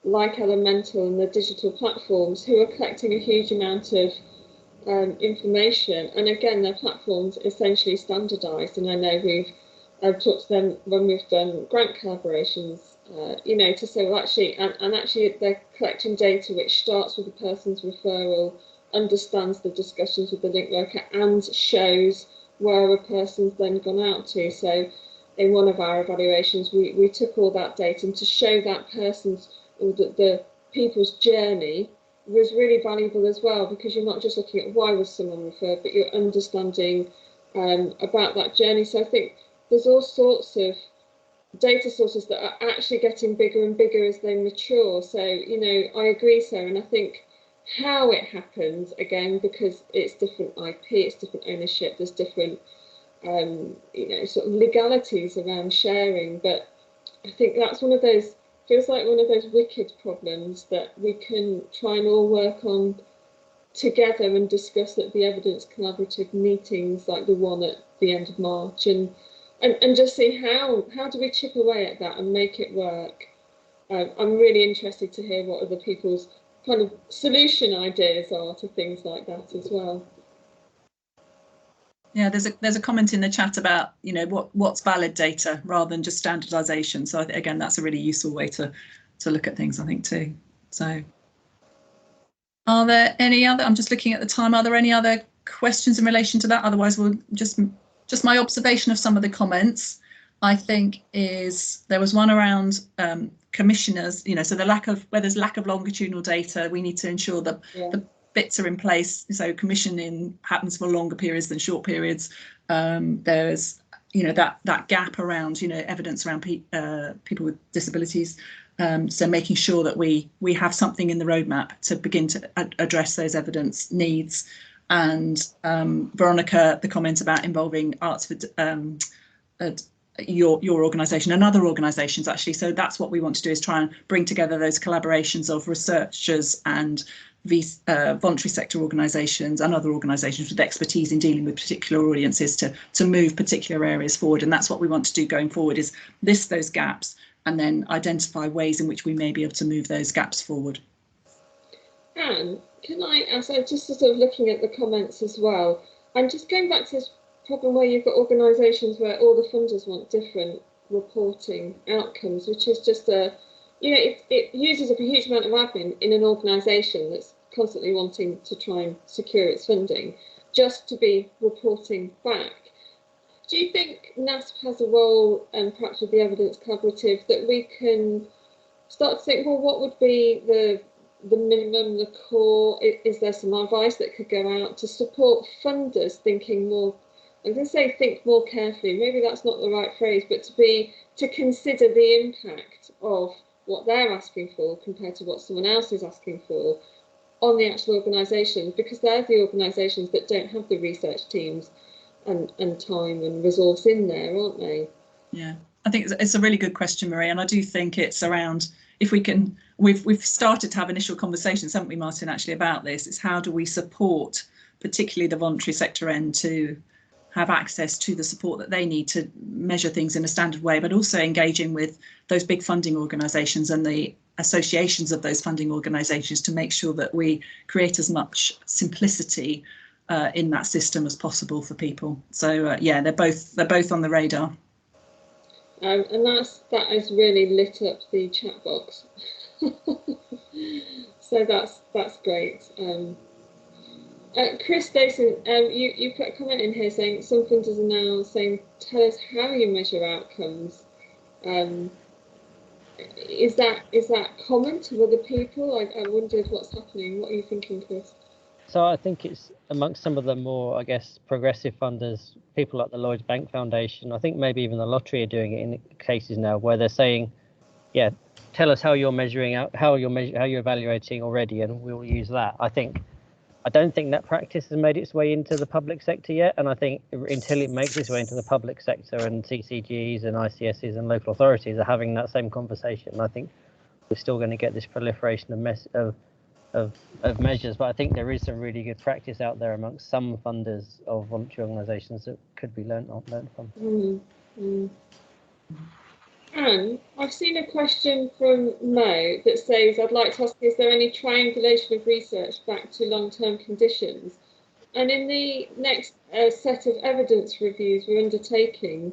like Elemental and the digital platforms, who are collecting a huge amount of information, and again, their platforms essentially standardised. And I know I've talked to them when we've done grant collaborations, to say, well, actually, and actually they're collecting data which starts with the person's referral, understands the discussions with the link worker, and shows where a person's then gone out to. So in one of our evaluations, we took all that data, and to show that person's, or the people's journey, was really valuable as well, because you're not just looking at why was someone referred, but you're understanding about that journey. So I think there's all sorts of data sources that are actually getting bigger and bigger as they mature. So, I agree, Sarah, and I think how it happens, again, because it's different IP, it's different ownership, there's different, sort of legalities around sharing. But I think that's feels like one of those wicked problems that we can try and all work on together and discuss at the Evidence Collaborative meetings, like the one at the end of March, and just see how do we chip away at that and make it work. I'm really interested to hear what other people's kind of solution ideas are to things like that as well. Yeah, there's a comment in the chat about what's valid data rather than just standardization. So again, that's a really useful way to look at things, I think, too. So are there any other, I'm just looking at the time, are there any other questions in relation to that? Otherwise, we'll just my observation of some of the comments, I think, is there was one around commissioners, so where there's lack of longitudinal data, we need to ensure that the bits are in place. So commissioning happens for longer periods than short periods. There's that gap around evidence around people with disabilities. So making sure that we have something in the roadmap to begin to address those evidence needs. And Veronica, the comment about involving arts for your organisation and other organisations, actually. So that's what we want to do, is try and bring together those collaborations of researchers and voluntary sector organisations and other organisations with expertise in dealing with particular audiences to move particular areas forward. And that's what we want to do going forward, is list those gaps and then identify ways in which we may be able to move those gaps forward. Anne, can I ask, I'm just sort of looking at the comments as well, and just going back to this problem where you've got organisations where all the funders want different reporting outcomes, which is just it uses up a huge amount of admin in an organisation that's constantly wanting to try and secure its funding just to be reporting back. Do you think NASP has a role, and perhaps with the Evidence Collaborative, that we can start to think, well, what would be the minimum, the core? Is there some advice that could go out to support funders thinking more? I'm going to say think more carefully. Maybe that's not the right phrase, but to consider the impact of what they're asking for compared to what someone else is asking for on the actual organisation, because they're the organisations that don't have the research teams and time and resource in there, aren't they? Yeah, I think it's a really good question, Marie, and I do think it's around, if we can, we've started to have initial conversations, haven't we, Martin, actually, about this. It's how do we support particularly the voluntary sector end to have access to the support that they need to measure things in a standard way, but also engaging with those big funding organisations and the associations of those funding organisations to make sure that we create as much simplicity in that system as possible for people. So yeah, they're both on the radar. And that has really lit up the chat box. So that's great. Chris Dayson, you put a comment in here saying some funders are now saying, tell us how you measure outcomes. Is that common to other people? I wondered what's happening. What are you thinking, Chris? So I think it's amongst some of the more, I guess, progressive funders, people like the Lloyds Bank Foundation. I think maybe even the lottery are doing it in cases now where they're saying, yeah, tell us how you're measuring out, how you're evaluating already, and we'll use that. I don't think that practice has made its way into the public sector yet, and I think until it makes its way into the public sector and CCGs and ICSs and local authorities are having that same conversation, I think we're still going to get this proliferation of measures. But I think there is some really good practice out there amongst some funders of voluntary organisations that could be learnt from. Anne, I've seen a question from Mo that says, I'd like to ask, is there any triangulation of research back to long-term conditions? And in the next set of evidence reviews we're undertaking,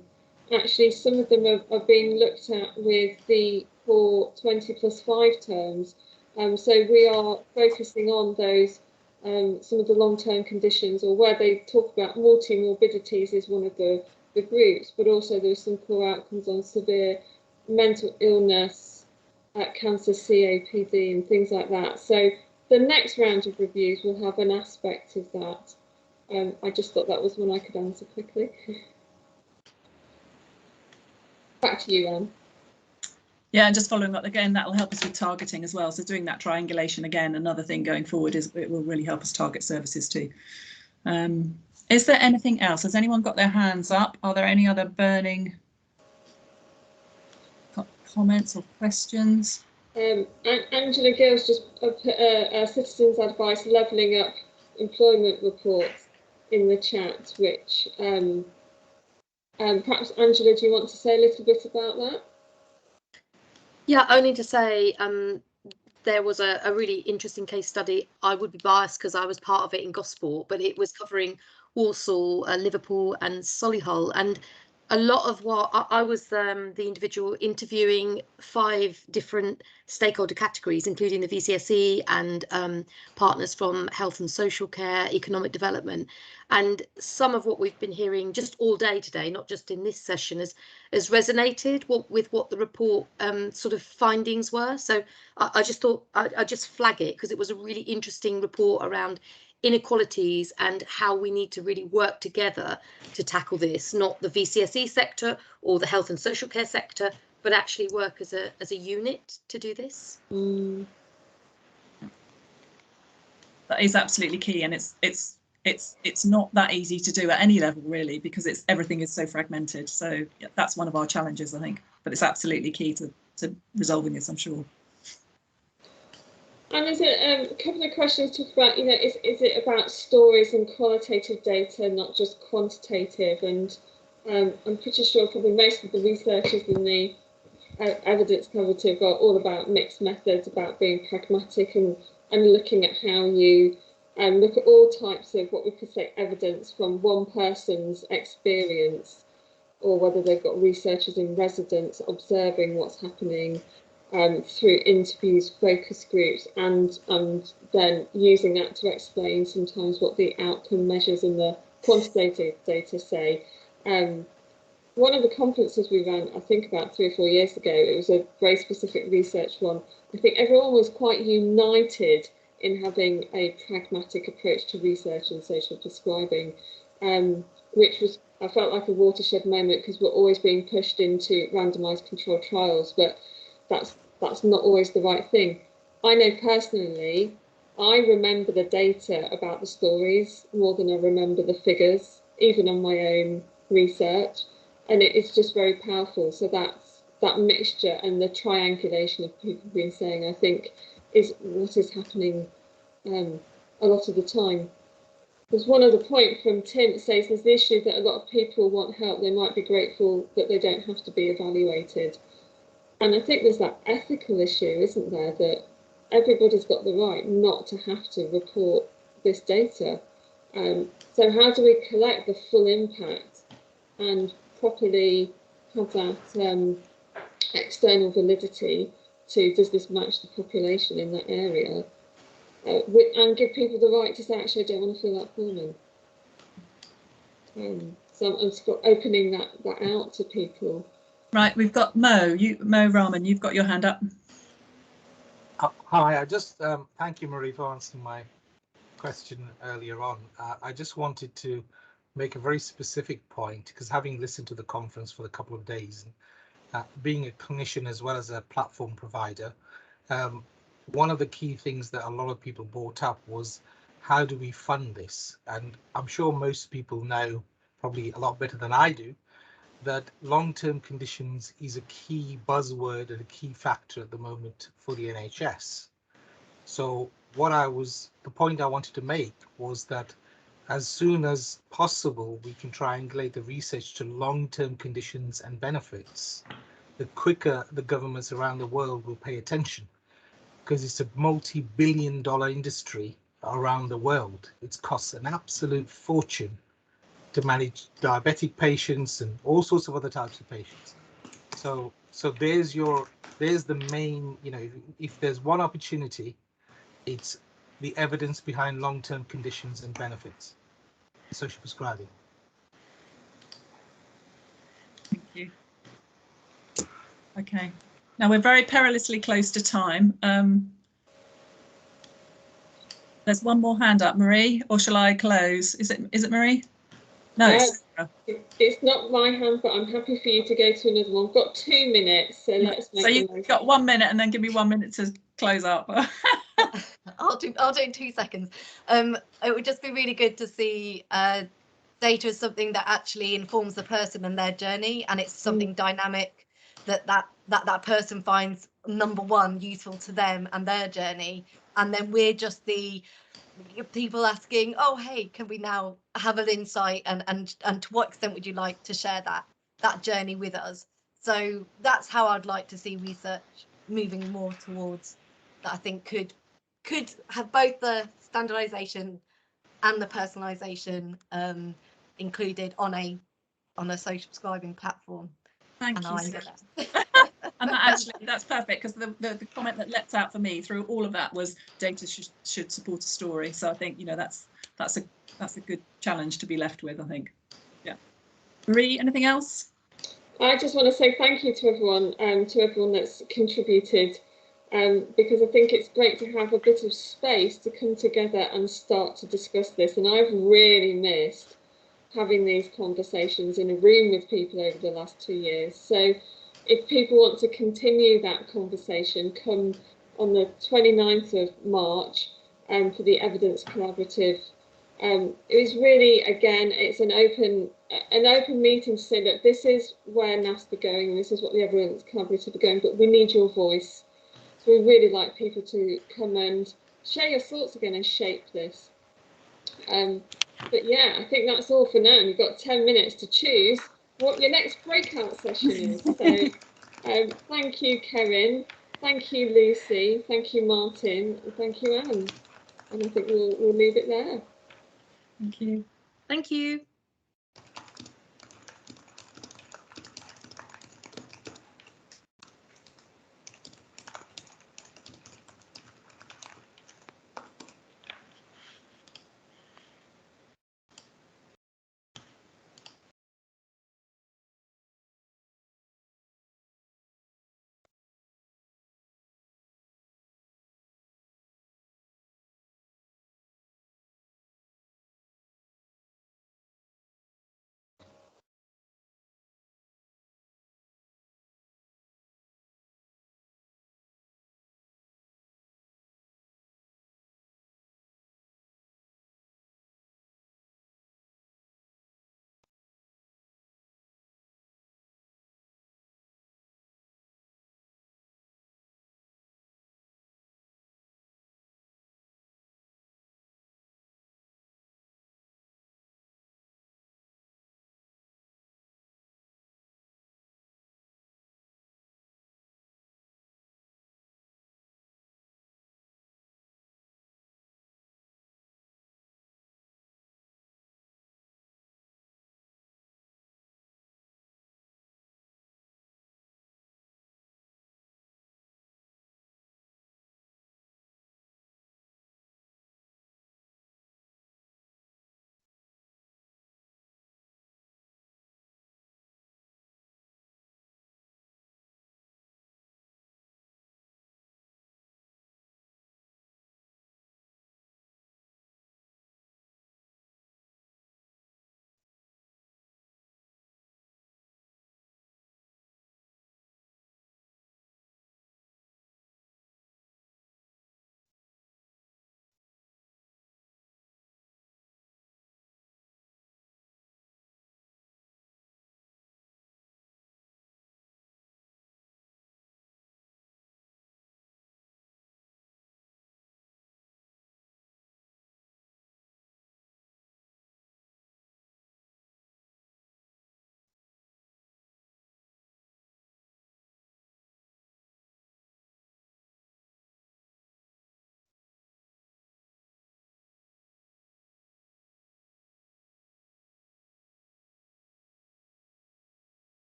actually some of them are being looked at with the core 20+5 terms. So we are focusing on those, some of the long-term conditions, or where they talk about multi-morbidities is one of the groups, but also there's some core outcomes on severe mental illness, cancer, COPD and things like that. So the next round of reviews will have an aspect of that. I just thought that was one I could answer quickly. Back to you, Anne. Yeah, and just following up again, that will help us with targeting as well. So doing that triangulation again, another thing going forward is it will really help us target services too. Is there anything else? Has anyone got their hands up? Are there any other burning comments or questions? Angela Gill's just put citizens' advice levelling up employment reports in the chat, which perhaps, Angela, do you want to say a little bit about that? Yeah, only to say there was a really interesting case study. I would be biased because I was part of it in Gosport, but it was covering Walsall, Liverpool and Solihull. And a lot of what I was the individual interviewing 5 different stakeholder categories, including the VCSE and partners from health and social care, economic development. And some of what we've been hearing just all day today, not just in this session, has resonated with what the report sort of findings were. So I just thought I'd just flag it because it was a really interesting report around inequalities and how we need to really work together to tackle this, not the VCSE sector or the health and social care sector, but actually work as a unit to do this. That is absolutely key, and it's not that easy to do at any level really, because everything is so fragmented. So yeah, that's one of our challenges, I think, but it's absolutely key to resolving this, I'm sure. And is it a couple of questions talk about, you know, is it about stories and qualitative data, not just quantitative? And I'm pretty sure probably most of the researchers in the evidence collaborative are all about mixed methods, about being pragmatic and looking at how you look at all types of what we could say evidence from one person's experience, or whether they've got researchers in residence observing what's happening through interviews, focus groups, and then using that to explain sometimes what the outcome measures in the quantitative data say. One of the conferences we ran, I think about 3 or 4 years ago, it was a very specific research one. I think everyone was quite united in having a pragmatic approach to research and social prescribing, which was, I felt like a watershed moment, because we're always being pushed into randomised controlled trials, but that's not always the right thing. I know personally, I remember the data about the stories more than I remember the figures, even on my own research, and it's just very powerful. So that mixture and the triangulation of people being saying, I think, is what is happening a lot of the time. There's one other point from Tim that says there's the issue that a lot of people want help. They might be grateful that they don't have to be evaluated. And I think there's that ethical issue, isn't there, that everybody's got the right not to have to report this data. So how do we collect the full impact and properly have that external validity to, does this match the population in that area? And give people the right to say, actually, I don't want to fill that form in. So I'm opening that out to people. Right, we've got Mo Rahman, you've got your hand up. Hi, I just thank you, Marie, for answering my question earlier on. I just wanted to make a very specific point, because having listened to the conference for a couple of days, being a clinician as well as a platform provider, one of the key things that a lot of people brought up was, how do we fund this? And I'm sure most people know, probably a lot better than I do, that long-term conditions is a key buzzword and a key factor at the moment for the NHS. So the point I wanted to make was that as soon as possible, we can triangulate the research to long-term conditions and benefits, the quicker the governments around the world will pay attention, because it's a multi-billion-dollar industry around the world. It costs an absolute fortune to manage diabetic patients and all sorts of other types of patients. So there's the main, you know, if there's one opportunity, it's the evidence behind long-term conditions and benefits, social prescribing. Thank you. Okay, now we're very perilously close to time. There's one more hand up, Marie, or shall I close? Is it Marie? No, it's not my hand, but I'm happy for you to go to another one. We've got 2 minutes, so let's make. So you've got 1 minute, and then give me 1 minute to close up. I'll do in 2 seconds. It would just be really good to see data as something that actually informs the person and their journey, and it's something dynamic that person finds, number one, useful to them and their journey, and then we're just the people asking, oh hey, can we now have an insight, and to what extent would you like to share that journey with us? So that's how I'd like to see research moving more towards, that I think could have both the standardization and the personalization included on a social prescribing platform. Thank and you. And that's perfect, because the comment that leapt out for me through all of that was data should support a story. So I think, you know, that's a good challenge to be left with, I think. Yeah. Marie, anything else? I just want to say thank you to everyone that's contributed. because I think it's great to have a bit of space to come together and start to discuss this. And I've really missed having these conversations in a room with people over the last 2 years. So if people want to continue that conversation, come on the 29th of March for the Evidence Collaborative. It was really, again, it's an open meeting to say that this is where NASP are going and this is what the Evidence Collaborative are going, but we need your voice. So we really like people to come and share your thoughts again and shape this. But yeah, I think that's all for now. And you've got 10 minutes to choose what your next breakout session is. So thank you, Kerryn. Thank you, Lucy. Thank you, Martin. And thank you, Anne. And I think we'll leave it there. Thank you. Thank you.